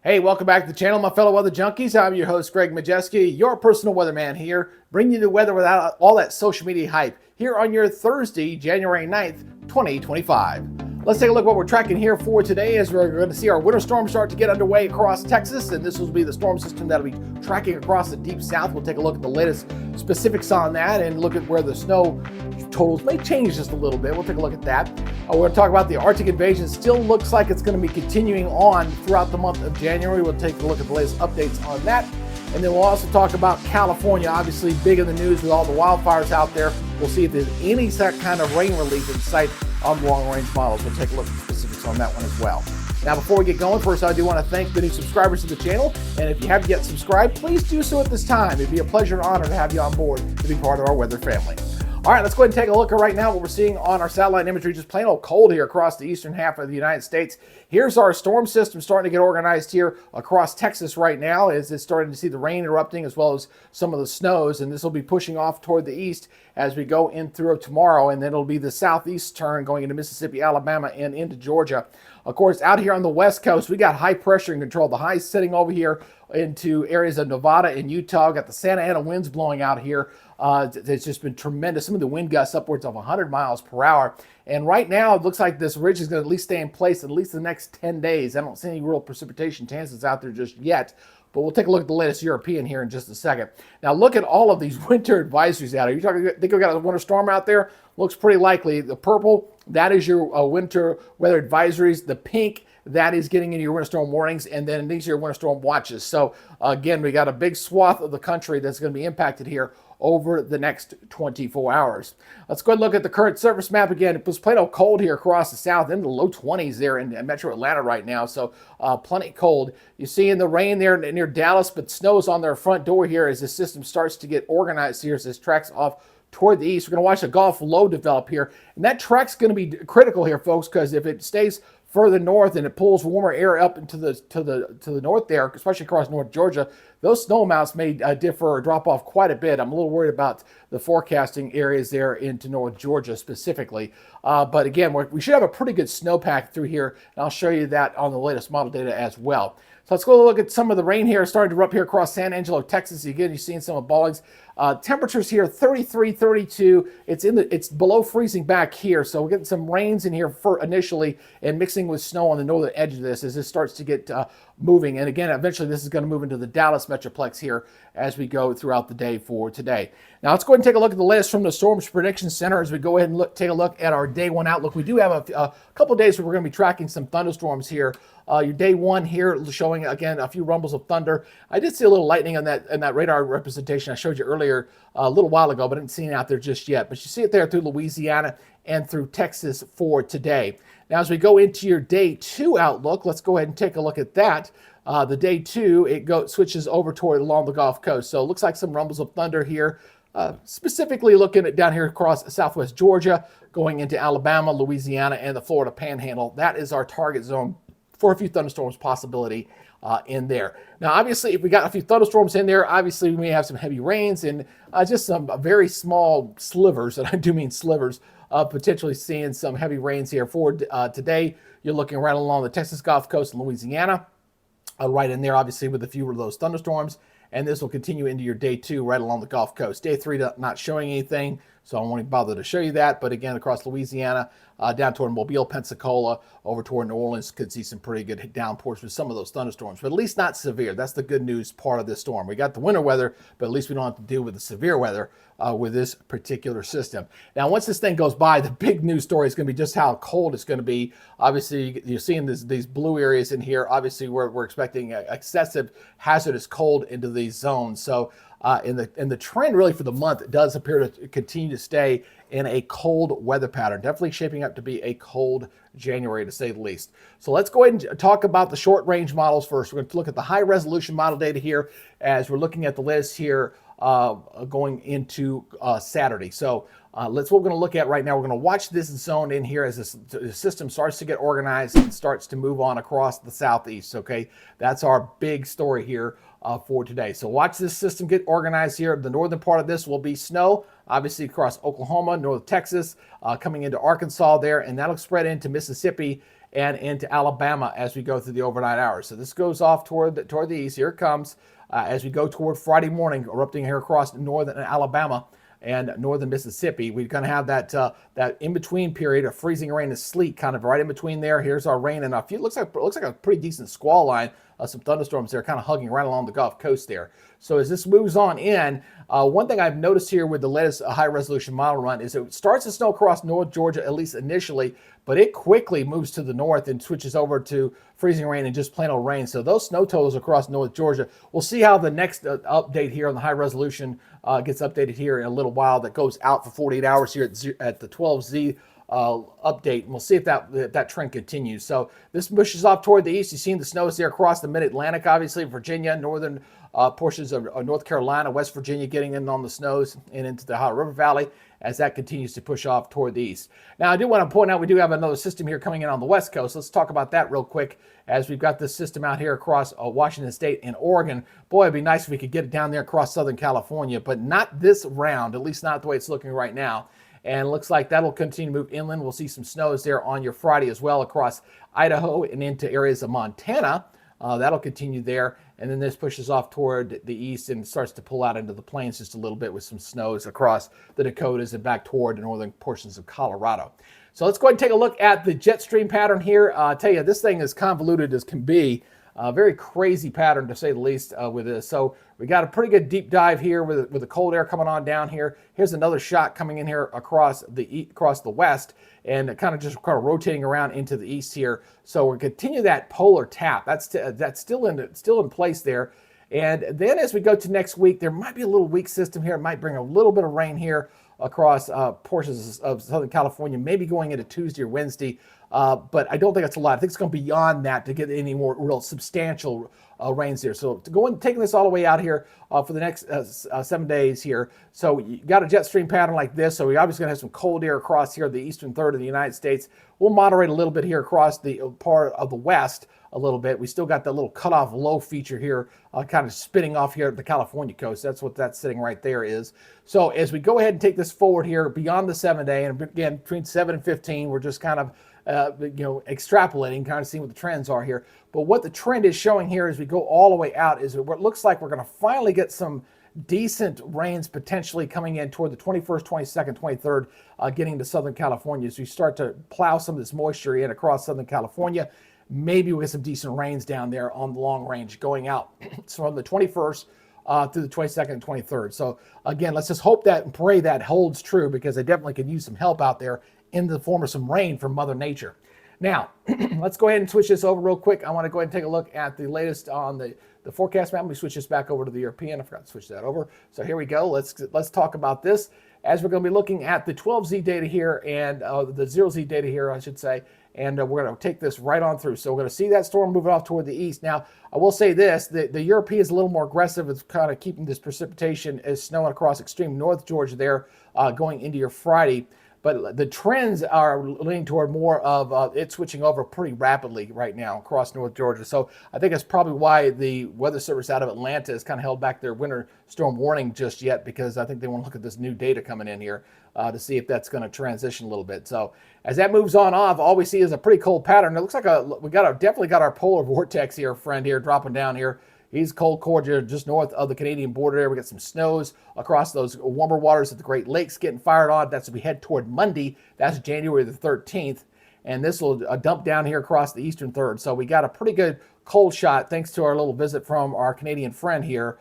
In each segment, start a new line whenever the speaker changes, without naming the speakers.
Hey, welcome back to the channel, my fellow weather junkies. I'm your host, Greg Majeski, your personal weatherman here, bringing you the weather without all that social media hype here on your Thursday, January 9th, 2025. Let's take a look at what we're tracking here for today as we're going to see our winter storm start to get underway across Texas, and this will be the storm system that'll be tracking across the deep south. We'll take a look at the latest specifics on that and look at where the snow totals may change just a little bit. We'll take a look at that. We're going to talk about the Arctic invasion. Still looks like it's going to be continuing on throughout the month of January. We'll take a look at the latest updates on that. And then we'll also talk about California, obviously big in the news with all the wildfires out there. We'll see if there's any kind of rain relief in sight on the long-range models. We'll take a look at the specifics on that one as well. Now, before we get going, first I do want to thank the new subscribers to the channel. And if you haven't yet subscribed, please do so at this time. It'd be a pleasure and honor to have you on board to be part of our weather family. All right, let's go ahead and take a look at right now what we're seeing on our satellite imagery. Just plain old cold here across the eastern half of the United States. Here's our storm system starting to get organized here across Texas right now as it's starting to see the rain erupting as well as some of the snows. And this will be pushing off toward the east as we go in through tomorrow. And then it'll be the southeast turn going into Mississippi, Alabama, and into Georgia. Of course, out here on the west coast, we got high pressure and control. The highs sitting over here into areas of Nevada and Utah. Got the Santa Ana winds blowing out here. It's just been tremendous. Some of the wind gusts upwards of 100 miles per hour. And right now, it looks like this ridge is going to at least stay in place at least the next 10 days. I don't see any real precipitation chances out there just yet. But we'll take a look at the latest European here in just a second. Now, look at all of these winter advisories out here. Think we got a winter storm out there? Looks pretty likely. The purple, that is your winter weather advisories. The pink, that is getting into your winter storm warnings, and then these are your winter storm watches. So again, we got a big swath of the country that's going to be impacted here over the next 24 hours. Let's go ahead and look at the current surface map again. It was plain old cold here across the south, into the low 20s there in metro Atlanta right now, so plenty cold. You see in the rain there near Dallas, but snow's on their front door here as the system starts to get organized here as this tracks off toward the east. We're going to watch the Gulf low develop here, and that track's going to be critical here, folks, because if it stays further north and it pulls warmer air up into the north there, especially across North Georgia, those snow amounts may differ or drop off quite a bit. I'm a little worried about the forecasting areas there into North Georgia specifically. But again, we should have a pretty good snowpack through here, and I'll show you that on the latest model data as well. So let's go look at some of the rain here starting to erupt here across San Angelo, Texas. Again, you're seeing some of Ballings. Temperatures here 33, 32. It's below freezing back here, so we're getting some rains in here initially and mixing with snow on the northern edge of this as this starts to get moving. And again, eventually this is going to move into the Dallas metroplex here as we go throughout the day for today. Now let's go ahead and take a look at the latest from the Storms Prediction Center as we go ahead and take a look at our day one outlook. We do have a couple days where we're going to be tracking some thunderstorms here. Your day one here showing again a few rumbles of thunder. I did see a little lightning on that radar representation I showed you earlier a little while ago, but I didn't see it out there just yet. But you see it there through Louisiana and through Texas for today. Now, as we go into your day two outlook, let's go ahead and take a look at that. The day two, it switches over toward along the Gulf Coast. So it looks like some rumbles of thunder here, specifically looking at down here across southwest Georgia, going into Alabama, Louisiana, and the Florida Panhandle. That is our target zone for a few thunderstorms possibility in there. Now, obviously, if we got a few thunderstorms in there, obviously we may have some heavy rains and just some very small slivers, and I do mean slivers, potentially seeing some heavy rains here for today. You're looking right along the Texas Gulf Coast and Louisiana, right in there, obviously, with a few of those thunderstorms. And this will continue into your day two right along the Gulf Coast. Day three not showing anything, so I won't bother to show you that. But again, across Louisiana, down toward Mobile, Pensacola, over toward New Orleans, could see some pretty good downpours with some of those thunderstorms, but at least not severe. That's the good news part of this storm. We got the winter weather, but at least we don't have to deal with the severe weather with this particular system. Now, once this thing goes by, the big news story is going to be just how cold it's going to be. Obviously, you're seeing these blue areas in here. Obviously, we're expecting excessive hazardous cold into these zones. So in the trend really for the month, it does appear to continue to stay in a cold weather pattern. Definitely shaping up to be a cold January, to say the least. So let's go ahead and talk about the short range models first. We're going to look at the high resolution model data here as we're looking at the list here going into Saturday. So that's what we're going to look at right now. We're going to watch this zone in here as the system starts to get organized and starts to move on across the southeast. Okay, that's our big story here for today. So watch this system get organized here. The northern part of this will be snow, obviously across Oklahoma, North Texas, coming into Arkansas there, and that'll spread into Mississippi and into Alabama as we go through the overnight hours. So this goes off toward the east. Here it comes as we go toward Friday morning, erupting here across northern Alabama and northern Mississippi. We're going to have that in-between period of freezing rain and sleet kind of right in between there. Here's our rain and a few, looks like a pretty decent squall line. Some thunderstorms there kind of hugging right along the Gulf Coast there. So as this moves on in, one thing I've noticed here with the latest high-resolution model run is it starts to snow across North Georgia, at least initially, but it quickly moves to the north and switches over to freezing rain and just plain old rain. So those snow totals across North Georgia, we'll see how the next update here on the high-resolution gets updated here in a little while. That goes out for 48 hours here at the 12Z update, and we'll see if that trend continues. So this pushes off toward the east. You've seen the snows there across the mid-Atlantic, obviously, Virginia, northern portions of North Carolina, West Virginia getting in on the snows and into the Ohio River Valley as that continues to push off toward the east. Now, I do want to point out we do have another system here coming in on the west coast. Let's talk about that real quick as we've got this system out here across Washington State and Oregon. Boy, it'd be nice if we could get it down there across Southern California, but not this round, at least not the way it's looking right now. And it looks like that'll continue to move inland. We'll see some snows there on your Friday as well across Idaho and into areas of Montana. That'll continue there. And then this pushes off toward the east and starts to pull out into the plains just a little bit with some snows across the Dakotas and back toward the northern portions of Colorado. So let's go ahead and take a look at the jet stream pattern here. I'll tell you, this thing is convoluted as can be. Very crazy pattern, to say the least, with this. So we got a pretty good deep dive here with the cold air coming on down here. Here's another shot coming in here across the west, and kind of rotating around into the east here. So we'll continue that polar tap. That's still in place there. And then as we go to next week, there might be a little weak system here. It might bring a little bit of rain here across portions of Southern California, maybe going into Tuesday or Wednesday. But I don't think it's a lot. I think it's going to be beyond that to get any more real substantial rains there. So to go and taking this all the way out here for the next 7 days here. So you got a jet stream pattern like this. So we obviously going to have some cold air across here, the eastern third of the United States. We'll moderate a little bit here across the part of the west a little bit. We still got that little cutoff low feature here, kind of spinning off here at the California coast. That's what that's sitting right there is. So as we go ahead and take this forward here beyond the 7 day, and again, between 7 and 15, we're just kind of extrapolating, kind of seeing what the trends are here. But what the trend is showing here as we go all the way out is what looks like we're going to finally get some decent rains potentially coming in toward the 21st, 22nd, 23rd, getting to Southern California. As we start to plow some of this moisture in across Southern California, maybe we'll get some decent rains down there on the long range going out from the 21st through the 22nd and 23rd. So again, let's just hope that and pray that holds true, because they definitely could use some help out there in the form of some rain from Mother Nature. Now, let's go ahead and switch this over real quick. I want to go ahead and take a look at the latest on the forecast map. Let me switch this back over to the European. I forgot to switch that over. So here we go. Let's talk about this as we're going to be looking at the 12Z data here and the 0Z data here, I should say. And we're going to take this right on through. So we're going to see that storm moving off toward the east. Now, I will say this, the European is a little more aggressive. It's kind of keeping this precipitation as snowing across extreme North Georgia there going into your Friday. But the trends are leaning toward more of it switching over pretty rapidly right now across North Georgia. So I think that's probably why the Weather Service out of Atlanta has kind of held back their winter storm warning just yet, because I think they want to look at this new data coming in here to see if that's going to transition a little bit. So as that moves on off, all we see is a pretty cold pattern. It looks like definitely got our polar vortex here, friend, here dropping down here. He's cold core just north of the Canadian border there. We got some snows across those warmer waters at the Great Lakes getting fired on. That's as we head toward Monday. That's January the 13th. And this will dump down here across the eastern third. So we got a pretty good cold shot thanks to our little visit from our Canadian friend here,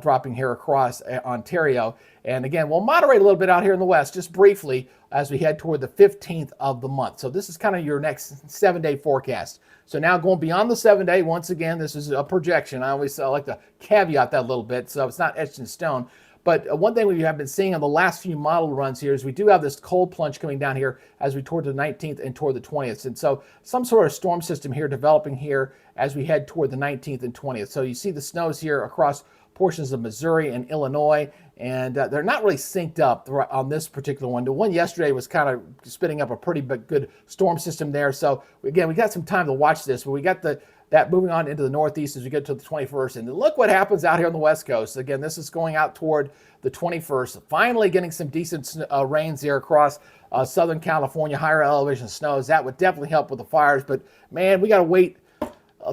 dropping here across Ontario. And again, we'll moderate a little bit out here in the west just briefly as we head toward the 15th of the month. So this is kind of your next 7-day forecast. So now going beyond the 7 day, once again, this is a projection. I like to caveat that a little bit, so it's not etched in stone. But one thing we have been seeing on the last few model runs here is we do have this cold plunge coming down here as we toward the 19th and toward the 20th. And so some sort of storm system here developing here as we head toward the 19th and 20th. So you see the snows here across portions of Missouri and Illinois, and they're not really synced up on this particular one. The one yesterday was kind of spitting up a pretty good storm system there. So again, we got some time to watch this, but we got the That moving on into the northeast as we get to the 21st. And look what happens out here on the west coast. Again, this is going out toward the 21st. Finally getting some decent rains here across Southern California, higher elevation snows. That would definitely help with the fires. But, man, we got to wait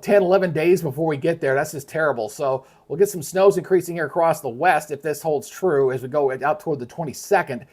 10, 11 days before we get there. That's just terrible. So we'll get some snows increasing here across the west if this holds true as we go out toward the 22nd.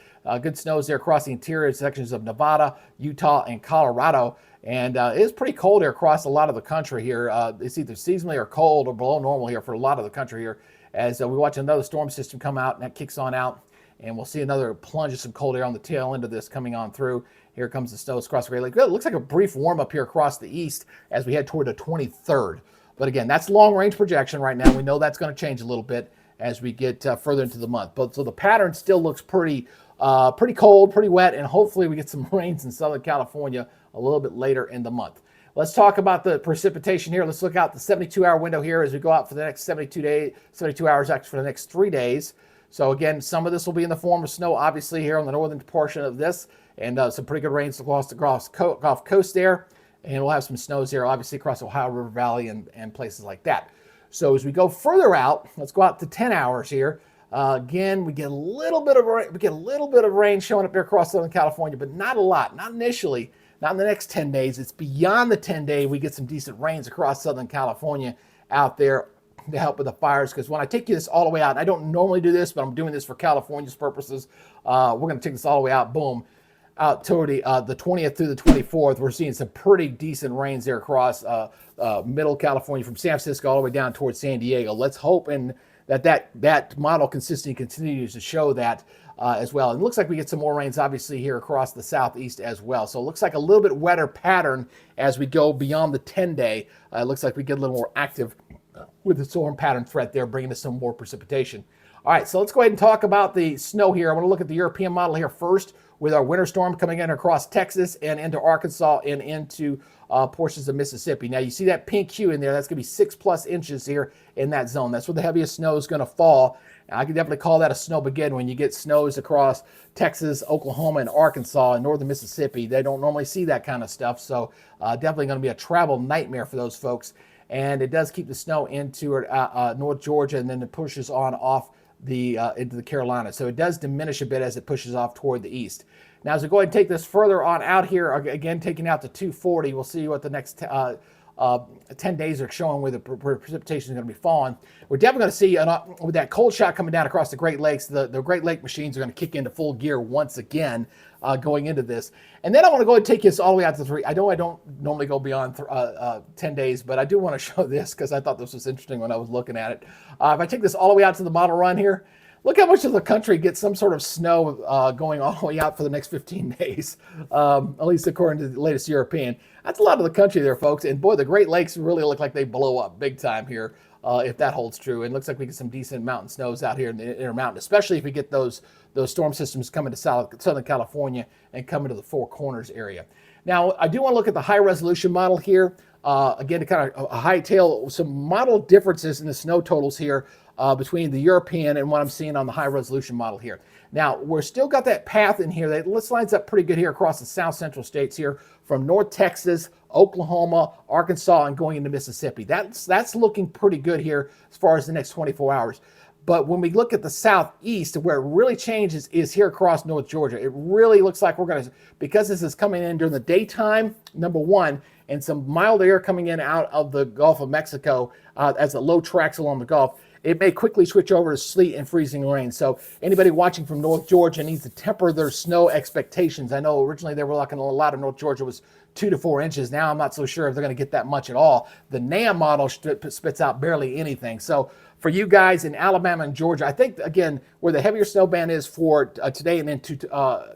Good snows there across the interior sections of Nevada, Utah, and Colorado. And it is pretty cold here across a lot of the country here. It's either seasonally or cold or below normal here for a lot of the country here as we watch another storm system come out, and that kicks on out. And we'll see another plunge of some cold air on the tail end of this coming on through. Here comes the snows across the Great Lakes. It looks like a brief warm up here across the east as we head toward the 23rd. But again, that's long range projection right now. We know that's going to change a little bit as we get further into the month. But so the pattern still looks pretty cold, pretty wet, and hopefully we get some rains in Southern California a little bit later in the month. Let's talk about the precipitation here. Let's look out the 72-hour window here as we go out for the next 72 hours, actually for the next 3 days. So again, some of this will be in the form of snow, obviously, here on the northern portion of this, and some pretty good rains across the Gulf Coast there. And we'll have some snows here, obviously, across the Ohio River Valley and places like that. So as we go further out, let's go out to 10 hours here. Again, we get a little bit of rain. We get a little bit of rain showing up here across Southern California, but not a lot. Not initially. Not in the next 10 days. It's beyond the 10-day. We get some decent rains across Southern California out there to help with the fires. Because when I take this all the way out, and I don't normally do this, but I'm doing this for California's purposes. We're going to take this all the way out. Boom. Out toward the 20th through the 24th, we're seeing some pretty decent rains there across middle California from San Francisco all the way down towards San Diego. Let's hope that model consistency continues to show that as well. And it looks like we get some more rains, obviously, here across the southeast as well. So it looks like a little bit wetter pattern as we go beyond the 10-day. It looks like we get a little more active with the storm pattern threat there, bringing us some more precipitation. All right, so let's go ahead and talk about the snow here. I want to look at the European model here first, with our winter storm coming in across Texas and into Arkansas and into portions of Mississippi. Now you see that pink hue in there. That's going to be 6+ inches here in that zone. That's where the heaviest snow is going to fall. And I can definitely call that a snowmageddon when you get snows across Texas, Oklahoma, and Arkansas and northern Mississippi. They don't normally see that kind of stuff. So definitely going to be a travel nightmare for those folks. And it does keep the snow into North Georgia, and then it pushes on off into the Carolinas. So it does diminish a bit as it pushes off toward the east. Now, as we go ahead and take this further on out here, again, taking out to 240, we'll see what the next 10 days are showing where the precipitation is going to be falling. We're definitely going to see, with that cold shot coming down across the Great Lakes, the Great Lake machines are going to kick into full gear once again going into this. And then I want to go ahead and take this all the way out to 3. I know I don't normally go beyond 10 days, but I do want to show this because I thought this was interesting when I was looking at it. If I take this all the way out to the model run here, look how much of the country gets some sort of snow going all the way out for the next 15 days, at least according to the latest European. That's a lot of the country there, folks. And boy, the Great Lakes really look like they blow up big time here if that holds true. And it looks like we get some decent mountain snows out here in the Intermountain, especially if we get those storm systems coming to Southern California and coming to the Four Corners area. Now, I do want to look at the high resolution model here. Again, to kind of hightail some model differences in the snow totals here between the European and what I'm seeing on the high resolution model here. Now, we're still got that path in here that lines up pretty good here across the south central states here from North Texas, Oklahoma, Arkansas, and going into Mississippi. That's looking pretty good here as far as the next 24 hours. But when we look at the southeast, where it really changes is here across North Georgia. It really looks like we're going to, because this is coming in during the daytime, number one, and some mild air coming in out of the Gulf of Mexico as the low tracks along the Gulf, it may quickly switch over to sleet and freezing rain. So anybody watching from North Georgia needs to temper their snow expectations. I know originally they were looking a lot of North Georgia was 2 to 4 inches. Now I'm not so sure if they're going to get that much at all. The NAM model spits out barely anything. So for you guys in Alabama and Georgia, I think, again, where the heavier snow band is for today and into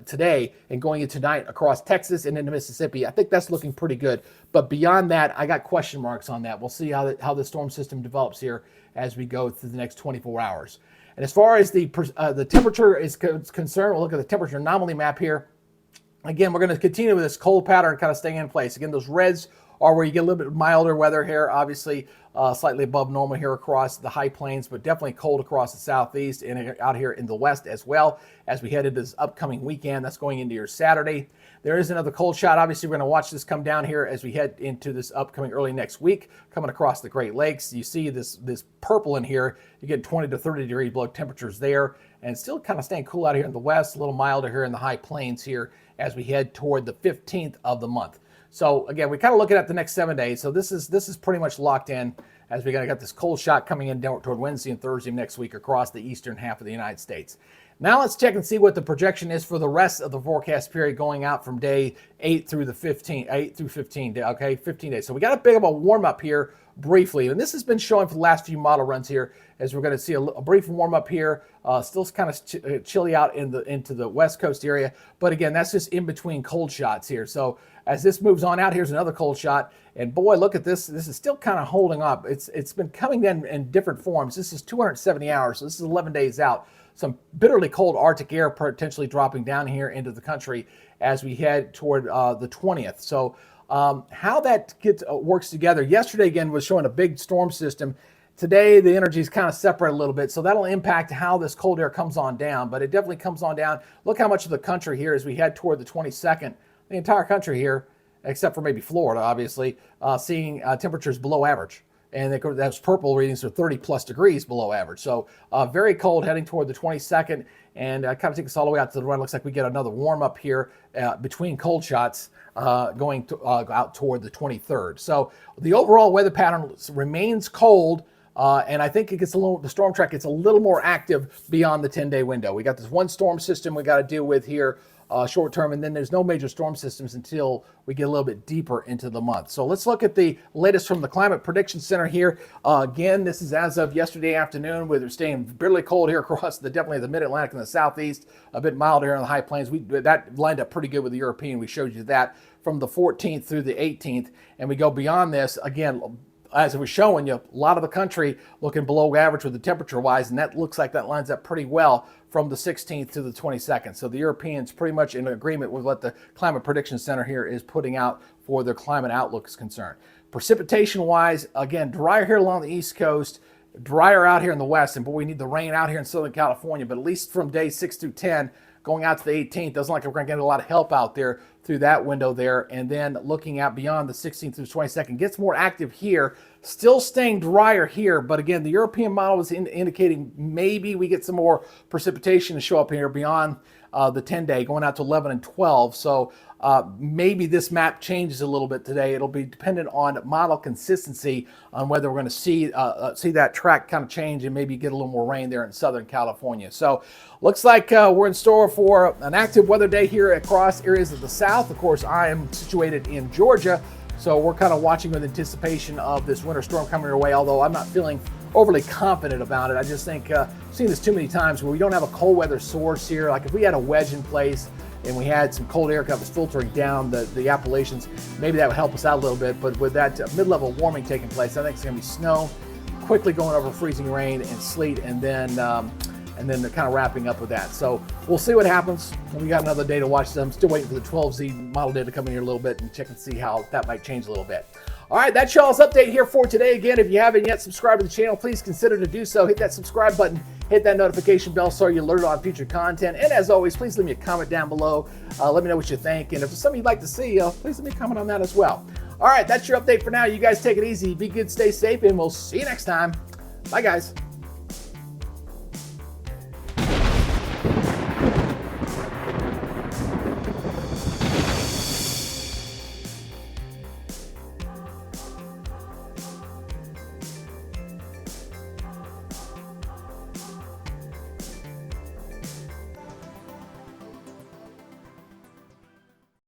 today and going into tonight across Texas and into Mississippi, I think that's looking pretty good. But beyond that, I got question marks on that. We'll see how the storm system develops here as we go through the next 24 hours. And as far as the temperature is concerned, we'll look at the temperature anomaly map here. Again, we're going to continue with this cold pattern kind of staying in place. Again, those reds or where you get a little bit milder weather here, obviously slightly above normal here across the high plains, but definitely cold across the southeast and out here in the west as well as we head into this upcoming weekend. That's going into your Saturday. There is another cold shot. Obviously, we're going to watch this come down here as we head into this upcoming early next week, coming across the Great Lakes. You see this purple in here. You get 20 to 30 degree below temperatures there, and still kind of staying cool out here in the west, a little milder here in the high plains here as we head toward the 15th of the month. So again, we're kind of looking at the next 7 days. So this is pretty much locked in as we got this cold shot coming in down toward Wednesday and Thursday next week across the eastern half of the United States. Now let's check and see what the projection is for the rest of the forecast period going out from day 8 through the 15, 8 through 15, okay, 15 days. So we got a bit of a warm up here briefly, and this has been showing for the last few model runs here as we're going to see a brief warm up here. Still kind of chilly out into the west coast area, but again, that's just in between cold shots here. So as this moves on out, here's another cold shot, and boy, look at this. This is still kind of holding up. It's been coming in different forms. This is 270 hours, so this is 11 days out. Some bitterly cold Arctic air potentially dropping down here into the country as we head toward the 20th. So how that works together, yesterday again was showing a big storm system. Today the energy is kind of separate a little bit, so that'll impact how this cold air comes on down, but it definitely comes on down. Look how much of the country here as we head toward the 22nd, the entire country here, except for maybe Florida, obviously, seeing temperatures below average. And those purple readings are 30 plus degrees below average. So very cold heading toward the 22nd, and kind of take us all the way out to the run. Looks like we get another warm up here between cold shots going out toward the 23rd. So the overall weather pattern remains cold, and I think the storm track gets a little more active beyond the 10-day window. We got this one storm system we got to deal with here short term, and then there's no major storm systems until we get a little bit deeper into the month. So let's look at the latest from the Climate Prediction Center here. Again, this is as of yesterday afternoon, where they're staying bitterly cold here across definitely the mid-Atlantic and the southeast, a bit milder here in the high plains. That lined up pretty good with the European. We showed you that from the 14th through the 18th, and we go beyond this again. As it was showing you, a lot of the country looking below average with the temperature wise, and that looks like that lines up pretty well from the 16th to the 22nd. So the Europeans pretty much in agreement with what the Climate Prediction Center here is putting out for their climate outlook is concerned. Precipitation wise, again, drier here along the East Coast, drier out here in the West, and boy, we need the rain out here in Southern California, but at least from day 6 through 10, going out to the 18th, doesn't look like we're going to get a lot of help out there through that window there. And then looking at beyond the 16th through 22nd, gets more active here, still staying drier here. But again, the European model is indicating maybe we get some more precipitation to show up here beyond the 10-day, going out to 11 and 12. So maybe this map changes a little bit today. It'll be dependent on model consistency on whether we're going to see that track kind of change and maybe get a little more rain there in Southern California. So looks like we're in store for an active weather day here across areas of the South. Of course, I am situated in Georgia, so we're kind of watching with anticipation of this winter storm coming our way, although I'm not feeling overly confident about it. I just think I've seen this too many times where we don't have a cold weather source here. Like if we had a wedge in place and we had some cold air that was filtering down the Appalachians, maybe that would help us out a little bit. But with that mid-level warming taking place, I think it's going to be snow, quickly going over freezing rain and sleet, and then they're kind of wrapping up with that. So we'll see what happens. We got another day to watch them. Still waiting for the 12Z model day to come in here a little bit and check and see how that might change a little bit. All right, that's y'all's update here for today. Again, if you haven't yet subscribed to the channel, please consider to do so. Hit that subscribe button, hit that notification bell so you're alerted on future content. And as always, please leave me a comment down below. Let me know what you think. And if there's something you'd like to see, please let me comment on that as well. All right, that's your update for now. You guys take it easy. Be good, stay safe, and we'll see you next time. Bye, guys.